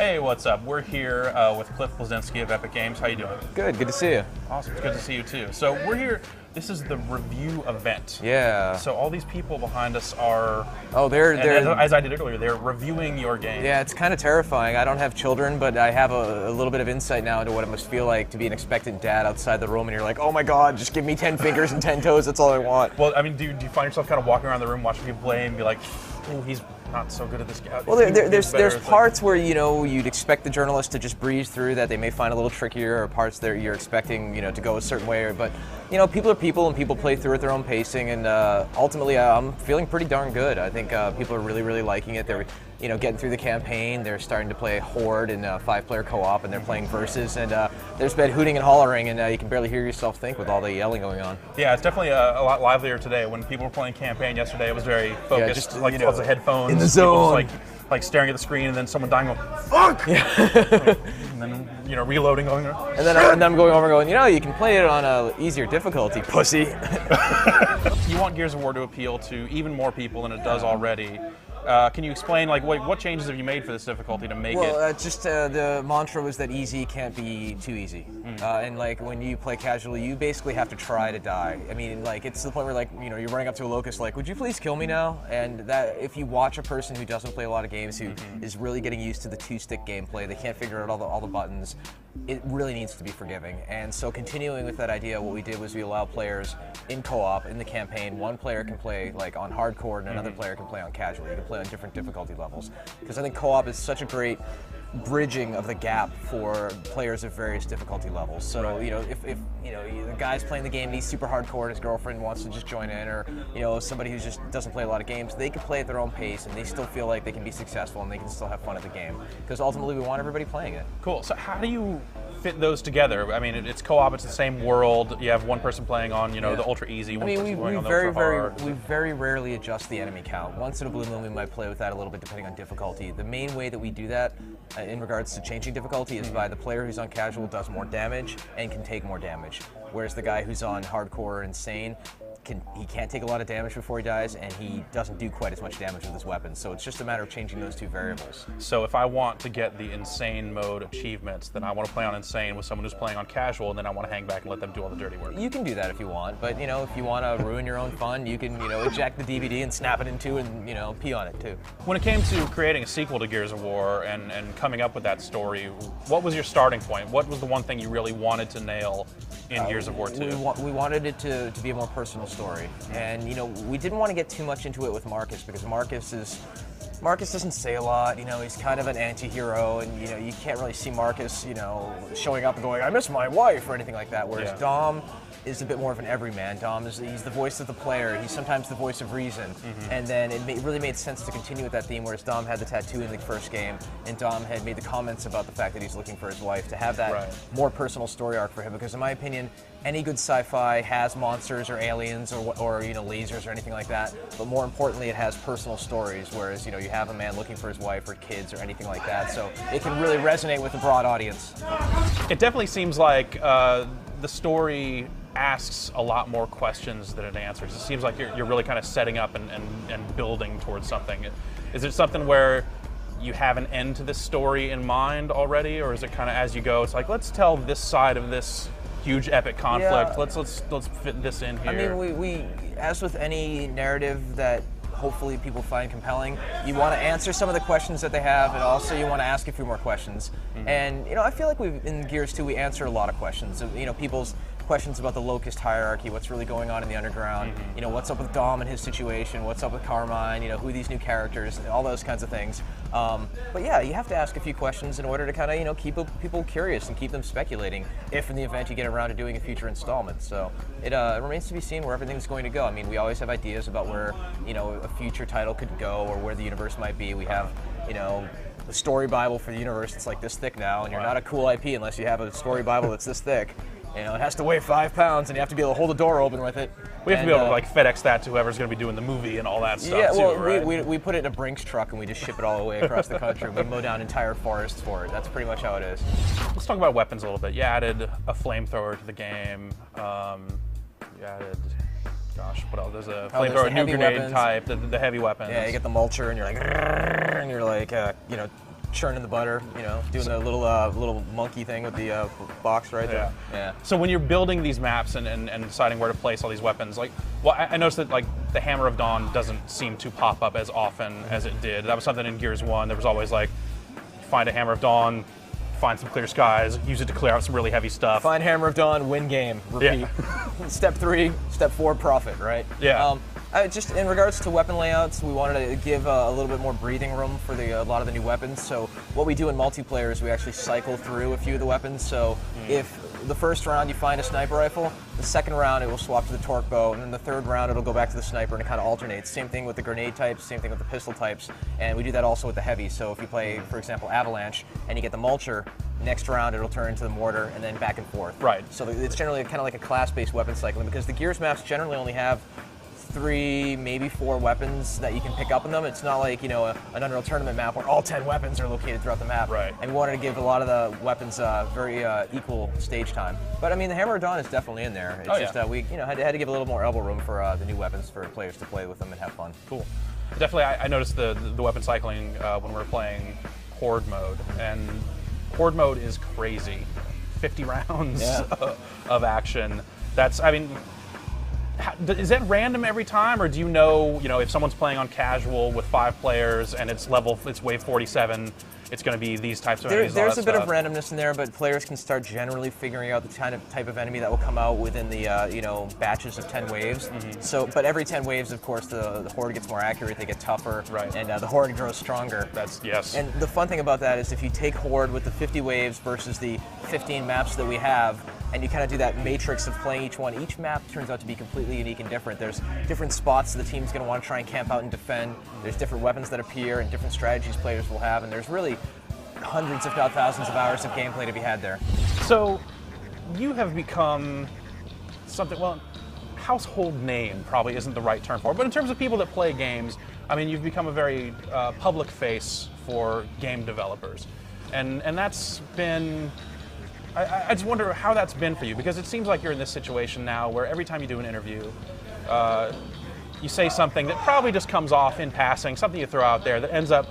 Hey, what's up? We're here with Bleszinski of Epic Games. How you doing? Good to see you. Awesome, it's good to see you too. So we're here, this is the review event. Yeah. So all these people behind us are, they're as I did earlier, they're reviewing your game. Yeah, it's kind of terrifying. I don't have children, but I have a little bit of insight now into what it must feel like to be an expectant dad outside the room, and you're like, oh my god, just give me 10 fingers and 10 toes, that's all I want. Well, I mean, do you find yourself kind of walking around the room watching people play and be like, oh, he's not so good at this game? Well, there's parts where, you know, you'd expect the journalist to just breeze through that they may find a little trickier, or parts that you're expecting, you know, to go a certain way. But, you know, people are people, and people play through at their own pacing, and ultimately I'm feeling pretty darn good. I think people are really liking it. They're, you know, getting through the campaign. They're starting to play Horde and 5-player co-op, and they're playing Versus, and there's been hooting and hollering, and you can barely hear yourself think with all the yelling going on. Yeah, it's definitely a lot livelier today. When people were playing campaign yesterday, it was very focused, yeah, just, like, you know, lots of headphones. In the zone. Like staring at the screen, and then someone dying going, fuck! Yeah. And then, you know, reloading, going, and then I'm going over going, you know, you can play it on a easier difficulty, pussy. You want Gears of War to appeal to even more people than it does already. Can you explain, like, what changes have you made for this difficulty to make it? Well, just the mantra was that easy can't be too easy. And like when you play casually, you basically have to try to die. I mean, like, it's to the point where, like, you know, you're running up to a locust like, would you please kill me now? And that, if you watch a person who doesn't play a lot of games, who is really getting used to the two-stick gameplay, they can't figure out all the buttons, it really needs to be forgiving. And so continuing with that idea, what we did was we allow players in co-op, in the campaign, one player can play like on hardcore and another player can play on casual. You can play on different difficulty levels. Because I think co-op is such a great bridging of the gap for players of various difficulty levels. So, you know, if you know, the guy's playing the game and he's super hardcore and his girlfriend wants to just join in, or, you know, somebody who just doesn't play a lot of games, they can play at their own pace and they still feel like they can be successful and they can still have fun at the game. Because ultimately we want everybody playing it. Cool. So how do you fit those together? I mean, it's co-op, it's the same world. You have one person playing on, you know, the ultra easy, one person playing on the ultra hard. We very rarely adjust the enemy count. Once in a blue moon we might play with that a little bit depending on difficulty. The main way that we do that in regards to changing difficulty is by the player who's on casual does more damage and can take more damage, whereas the guy who's on hardcore or insane, he can't take a lot of damage before he dies, and he doesn't do quite as much damage with his weapons. So it's just a matter of changing those two variables. So if I want to get the insane mode achievements, then I want to play on insane with someone who's playing on casual, and then I want to hang back and let them do all the dirty work. You can do that if you want, but, you know, if you want to ruin your own fun, you can, you know, eject the DVD and snap it in two and, you know, pee on it too. When it came to creating a sequel to Gears of War and coming up with that story, what was your starting point? What was the one thing you really wanted to nail in Gears of War 2? We wanted it to be a more personal story. And, you know, we didn't want to get too much into it with Marcus, because Marcus doesn't say a lot. You know, he's kind of an anti-hero, and, you know, you can't really see Marcus, you know, showing up and going, I miss my wife, or anything like that. Whereas Dom is a bit more of an everyman. He's the voice of the player. He's sometimes the voice of reason. And then it really made sense to continue with that theme, whereas Dom had the tattoo in the first game, and Dom had made the comments about the fact that he's looking for his wife, to have that more personal story arc for him. Because in my opinion, any good sci-fi has monsters or aliens or you know, lasers or anything like that, but more importantly, it has personal stories, whereas, you know, you have a man looking for his wife or kids or anything like that, so it can really resonate with a broad audience. It definitely seems like the story asks a lot more questions than it answers. It seems like you're really kind of setting up and building towards something. Is it something where you have an end to this story in mind already, or is it kind of as you go, it's like, let's tell this side of this huge epic conflict, let's fit this in here? I mean, we as with any narrative that hopefully people find compelling, you want to answer some of the questions that they have, and also you want to ask a few more questions. And, you know, I feel like in Gears 2 we answer a lot of questions. You know, people's questions about the Locust hierarchy, what's really going on in the underground, you know, what's up with Dom and his situation, what's up with Carmine, you know, who are these new characters, all those kinds of things. But yeah, you have to ask a few questions in order to kind of, you know, keep people curious and keep them speculating if in the event you get around to doing a future installment. So it remains to be seen where everything's going to go. I mean, we always have ideas about where, you know, a future title could go or where the universe might be. We have, you know, the story Bible for the universe. It's like this thick now, and you're not a cool IP unless you have a story Bible that's this thick. You know, it has to weigh 5 pounds, and you have to be able to hold the door open with it. We have to be able to, like, FedEx that to whoever's going to be doing the movie and all that stuff, yeah, well, too, right? we put it in a Brinks truck, and we just ship it all the way across the country. We mow down entire forests for it. That's pretty much how it is. Let's talk about weapons a little bit. You added a flamethrower to the game. You added, gosh, what else? There's a flamethrower, new grenade type, the heavy weapons. Yeah, you get the mulcher, and you're like, you know, churning the butter, doing the little monkey thing with the box right there. Yeah. So when you're building these maps and deciding where to place all these weapons, I noticed that the Hammer of Dawn doesn't seem to pop up as often as it did. That was something in Gears 1. There was always find a Hammer of Dawn, find some clear skies, use it to clear out some really heavy stuff. Find Hammer of Dawn, win game, repeat. Yeah. Step 3, step 4, profit, right? Yeah. Just in regards to weapon layouts, we wanted to give a little bit more breathing room for a lot of the new weapons. So what we do in multiplayer is we actually cycle through a few of the weapons. So if the first round you find a sniper rifle, the second round it will swap to the torque bow, and then the third round it'll go back to the sniper, and it kind of alternates. Same thing with the grenade types, same thing with the pistol types, and we do that also with the heavy. So if you play, for example, Avalanche, and you get the Mulcher, next round it'll turn into the Mortar, and then back and forth. Right. So it's generally kind of like a class-based weapon cycling, because the Gears maps generally only have 3, maybe 4 weapons that you can pick up in them. It's not like, an Unreal Tournament map where all 10 weapons are located throughout the map. Right. And we wanted to give a lot of the weapons very equal stage time. But I mean, the Hammer of Dawn is definitely in there. It's just that we had to give a little more elbow room for the new weapons for players to play with them and have fun. Cool. Definitely, I noticed the weapon cycling when we were playing Horde mode, and Horde mode is crazy. 50 rounds of action. Is that random every time, or do you know, if someone's playing on casual with 5 players and it's wave 47, it's going to be these types of enemies? There's a bit of randomness in there, but players can start generally figuring out the type of enemy that will come out within the batches of 10 waves. So, but every 10 waves, of course, the Horde gets more accurate, they get tougher, and the Horde grows stronger. Yes. And the fun thing about that is if you take Horde with the 50 waves versus the 15 maps that we have, and you kind of do that matrix of playing each one, each map turns out to be completely unique and different. There's different spots the team's going to want to try and camp out and defend. There's different weapons that appear and different strategies players will have, and there's really hundreds, if not thousands, of hours of gameplay to be had there. So you have become something, household name probably isn't the right term for it, but in terms of people that play games, I mean, you've become a very public face for game developers. And that's been, I just wonder how that's been for you, because it seems like you're in this situation now where every time you do an interview, you say something that probably just comes off in passing, something you throw out there that ends up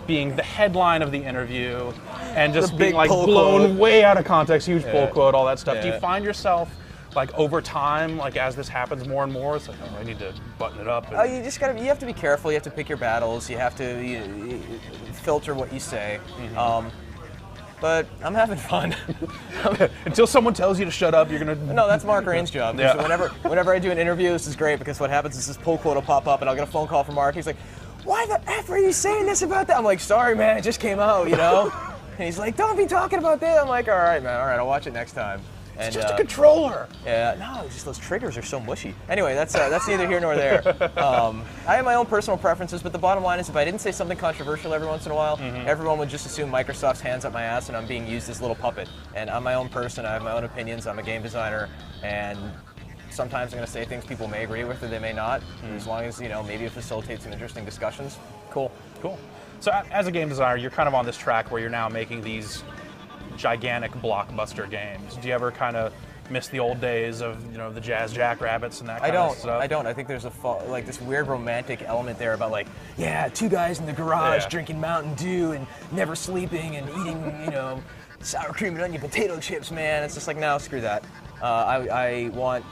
being the headline of the interview and just being blown way out of context, huge pull quote, all that stuff. Yeah. Do you find yourself over time, as this happens more and more, it's like, I need to button it up? You just you have to be careful, you have to pick your battles, you have to filter what you say. But I'm having fun. Until someone tells you to shut up, you're gonna... No, that's Mark Rain's job. Yeah. So whenever I do an interview, this is great, because what happens is this pull quote will pop up and I'll get a phone call from Mark. He's like, why the F are you saying this about that? I'm like, sorry man, it just came out, And he's like, don't be talking about that. I'm like, all right man, all right, I'll watch it next time. It's just a controller. Yeah, no, just those triggers are so mushy. Anyway, that's neither here nor there. I have my own personal preferences, but the bottom line is if I didn't say something controversial every once in a while, everyone would just assume Microsoft's hands up my ass and I'm being used as a little puppet. And I'm my own person, I have my own opinions, I'm a game designer, and sometimes I'm going to say things people may agree with or they may not, as long as, maybe it facilitates some interesting discussions. Cool. So as a game designer, you're kind of on this track where you're now making these gigantic blockbuster games. Do you ever kind of miss the old days of the Jazz Jackrabbits and that kind of stuff? I don't. I think there's this weird romantic element there about 2 guys in the garage drinking Mountain Dew and never sleeping and eating sour cream and onion potato chips, man. It's just no, screw that. I want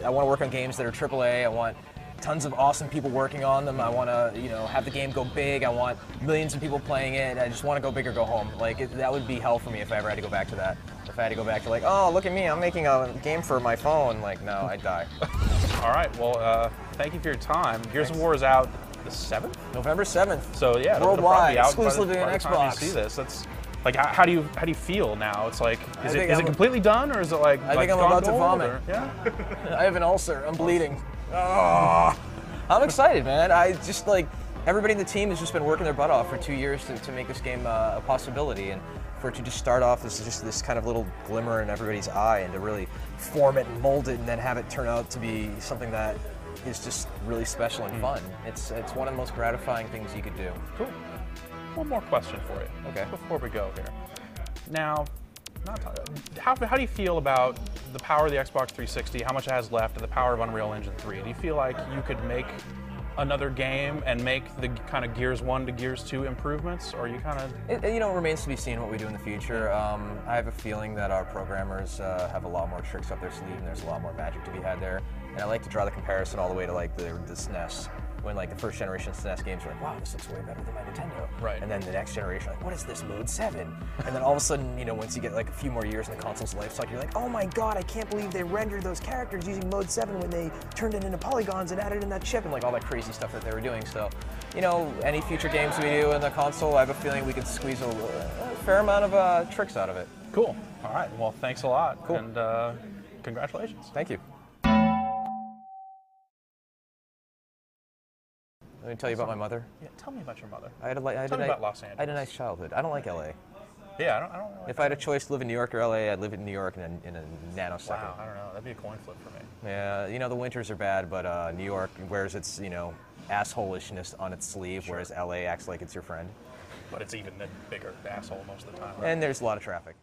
to work on games that are AAA. I want tons of awesome people working on them. I want to, have the game go big. I want millions of people playing it. I just want to go big or go home. That would be hell for me if I ever had to go back to that. If I had to go back to oh, look at me, I'm making a game for my phone. No, I'd die. All right, well, thank you for your time. Gears of War is out the 7th? November 7th. So yeah, worldwide, out exclusively on Xbox. Time you see this, that's how do you feel now? It's is it completely done, or is it I think I'm about to vomit. Yeah. I have an ulcer. I'm bleeding. Oh. I'm excited, man. I just everybody in the team has just been working their butt off for 2 years to make this game a possibility, and for it to just start off as just this kind of little glimmer in everybody's eye, and to really form it and mold it, and then have it turn out to be something that is just really special and fun. It's one of the most gratifying things you could do. Cool. One more question for you. Okay. Before we go here. Now, how do you feel about the power of the Xbox 360, how much it has left, and the power of Unreal Engine 3? Do you feel like you could make another game and make the kind of Gears 1 to Gears 2 improvements, or you kind of... It remains to be seen what we do in the future. I have a feeling that our programmers have a lot more tricks up their sleeve, and there's a lot more magic to be had there. And I like to draw the comparison all the way to like the SNES. When like the first generation SNES games were like, wow, this looks way better than my Nintendo. Right. And then the next generation, like, what is this, Mode 7? And then all of a sudden, once you get like a few more years in the console's life cycle, you're like, oh my god, I can't believe they rendered those characters using Mode 7 when they turned it into polygons and added in that chip and like all that crazy stuff that they were doing. So, any future games we do in the console, I have a feeling we could squeeze a fair amount of tricks out of it. Cool. All right. Well, thanks a lot. Cool. And congratulations. Thank you. Let me tell you about my mother. Yeah, tell me about your mother. Tell me about Los Angeles. I had a nice childhood. I don't like LA. Yeah, I don't know. If I had a choice to live in New York or LA, I'd live in New York in a nanosecond. Wow, I don't know. That'd be a coin flip for me. Yeah, the winters are bad, but New York wears its, assholishness on its sleeve, Sure. whereas LA acts like it's your friend. But it's even a bigger asshole most of the time. Right? And there's a lot of traffic.